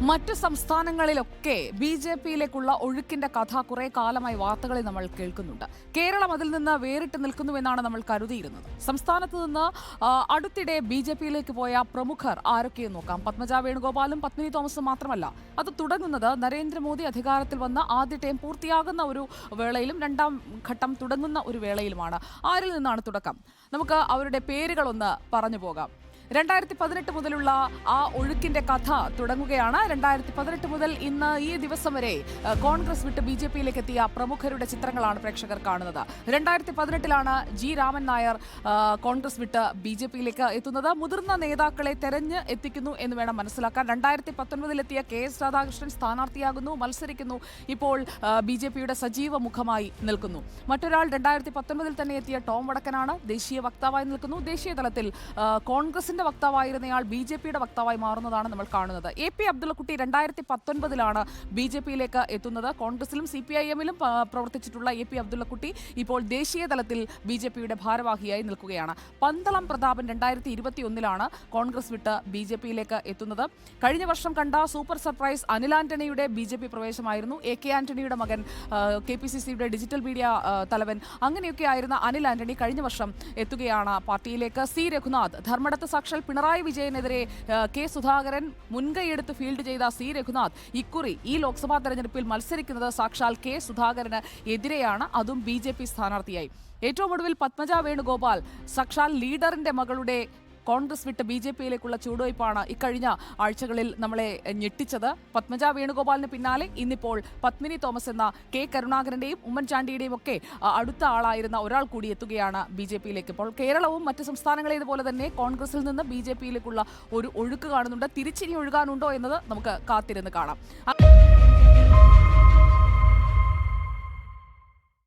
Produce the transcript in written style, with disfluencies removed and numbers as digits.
മറ്റു സംസ്ഥാനങ്ങളിലൊക്കെ ബി.ജെ.പിയിലേക്കുള്ള ഒഴുക്കിന്റെ കഥ കുറെ കാലമായി വാർത്തകളിൽ നമ്മൾ കേൾക്കുന്നുണ്ട്. കേരളം അതിൽ നിന്ന് വേറിട്ട് നിൽക്കുന്നുവെന്നാണ് നമ്മൾ കരുതിയിരുന്നത്. സംസ്ഥാനത്ത് നിന്ന് അടുത്തിടെ ബി.ജെ.പിയിലേക്ക് പോയ പ്രമുഖർ ആരൊക്കെയെന്ന് നോക്കാം. പത്മജ വേണുഗോപാലും പത്മിനി തോമസും മാത്രമല്ല, അത് തുടങ്ങുന്നത് നരേന്ദ്രമോദി അധികാരത്തിൽ വന്ന് ആദ്യ ടേം പൂർത്തിയാകുന്ന ഒരു വേളയിലും രണ്ടാം ഘട്ടം തുടങ്ങുന്ന ഒരു വേളയിലുമാണ്. ആരിൽ നിന്നാണ് തുടക്കം? നമുക്ക് അവരുടെ പേരുകളൊന്ന് പറഞ്ഞു പോകാം. 2018 മുതലുള്ള ആ ഒഴുക്കിന്റെ കഥ തുടങ്ങുകയാണ്. 2018 മുതൽ ഇന്ന് ഈ ദിവസം വരെ കോൺഗ്രസ് വിട്ട് ബി.ജെ.പിയിലേക്ക് എത്തിയ പ്രമുഖരുടെ ചിത്രങ്ങളാണ് പ്രേക്ഷകർ കാണുന്നത്. 2018 ജി രാമൻ നായർ കോൺഗ്രസ് വിട്ട് ബി.ജെ.പിയിലേക്ക് എത്തുന്നത്. മുതിർന്ന നേതാക്കളെ തെരഞ്ഞ് എത്തിക്കുന്നു എന്ന് വേണം മനസ്സിലാക്കാൻ. 2019 എത്തിയ കെ.എസ്. രാധാകൃഷ്ണൻ സ്ഥാനാർത്ഥിയാകുന്നു, മത്സരിക്കുന്നു. ഇപ്പോൾ ബി.ജെ.പിയുടെ സജീവ മുഖമായി നിൽക്കുന്നു. മറ്റൊരാൾ 2019 തന്നെ എത്തിയ ടോം വടക്കനാണ്, ദേശീയ വക്താവായി നിൽക്കുന്നു. ദേശീയ തലത്തിൽ കോൺഗ്രസിന്റെ വക്താവായിരുന്നയാൾ ബി.ജെ.പിയുടെ വക്താവായി മാറുന്നതാണ് നമ്മൾ കാണുന്നത്. എ.പി. അബ്ദുള്ളക്കുട്ടി 2019 ബി.ജെ.പിയിലേക്ക് എത്തുന്നത്. കോൺഗ്രസിലും CPIM-ലും പ്രവർത്തിച്ചിട്ടുള്ള എ.പി. അബ്ദുള്ളക്കുട്ടി ഇപ്പോൾ ദേശീയ തലത്തിൽ ബി.ജെ.പിയുടെ ഭാരവാഹിയായി നിൽക്കുകയാണ്. പന്തളം പ്രതാപൻ 2021 കോൺഗ്രസ് വിട്ട് ബി.ജെ.പിയിലേക്ക് എത്തുന്നത്. കഴിഞ്ഞ വർഷം കണ്ട സൂപ്പർ സർപ്രൈസ് അനിൽ ആന്റണിയുടെ ബി.ജെ.പി പ്രവേശമായിരുന്നു. A.K. ആന്റണിയുടെ മകൻ, KPCCയുടെ ഡിജിറ്റൽ മീഡിയ തലവൻ, അങ്ങനെയൊക്കെ ആയിരുന്ന അനിൽ ആന്റണി കഴിഞ്ഞ വർഷം എത്തുകയാണ് പാർട്ടിയിലേക്ക്. സി രഘുനാഥ്, ധർമ്മടത്ത് സാക്ഷാൽ പിണറായി വിജയനെതിരെ കെ സുധാകരൻ മുൻകൈയെടുത്ത് ഫീൽഡ് ചെയ്ത സി രഘുനാഥ് ഇക്കുറി ഈ ലോക്സഭാ തെരഞ്ഞെടുപ്പിൽ മത്സരിക്കുന്നത് സാക്ഷാൽ കെ സുധാകരന് എതിരെയാണ്, അതും ബി.ജെ.പി സ്ഥാനാർത്ഥിയായി. ഏറ്റവും ഒടുവിൽ പത്മജ വേണുഗോപാൽ, സാക്ഷാൽ ലീഡറിന്റെ മകളുടെ കോൺഗ്രസ് വിട്ട് ബി.ജെ.പിയിലേക്കുള്ള ചുവടുവയ്പ്പാണ് ഇക്കഴിഞ്ഞ ആഴ്ചകളിൽ നമ്മളെ ഞെട്ടിച്ചത്. പത്മജ വേണുഗോപാലിന് പിന്നാലെ ഇന്നിപ്പോൾ പത്മിനി തോമസ് എന്ന കെ കരുണാകരന്റെയും ഉമ്മൻചാണ്ടിയുടെയും ഒക്കെ അടുത്ത ആളായിരുന്ന ഒരാൾ കൂടി എത്തുകയാണ് ബി.ജെ.പിയിലേക്ക്. ഇപ്പോൾ കേരളവും മറ്റ് സംസ്ഥാനങ്ങളേതുപോലെ തന്നെ കോൺഗ്രസിൽ നിന്ന് ബി.ജെ.പിയിലേക്കുള്ള ഒരു ഒഴുക്ക് കാണുന്നുണ്ട്. തിരിച്ചിനി ഒഴുകാനുണ്ടോ എന്നത് നമുക്ക് കാത്തിരുന്ന് കാണാം.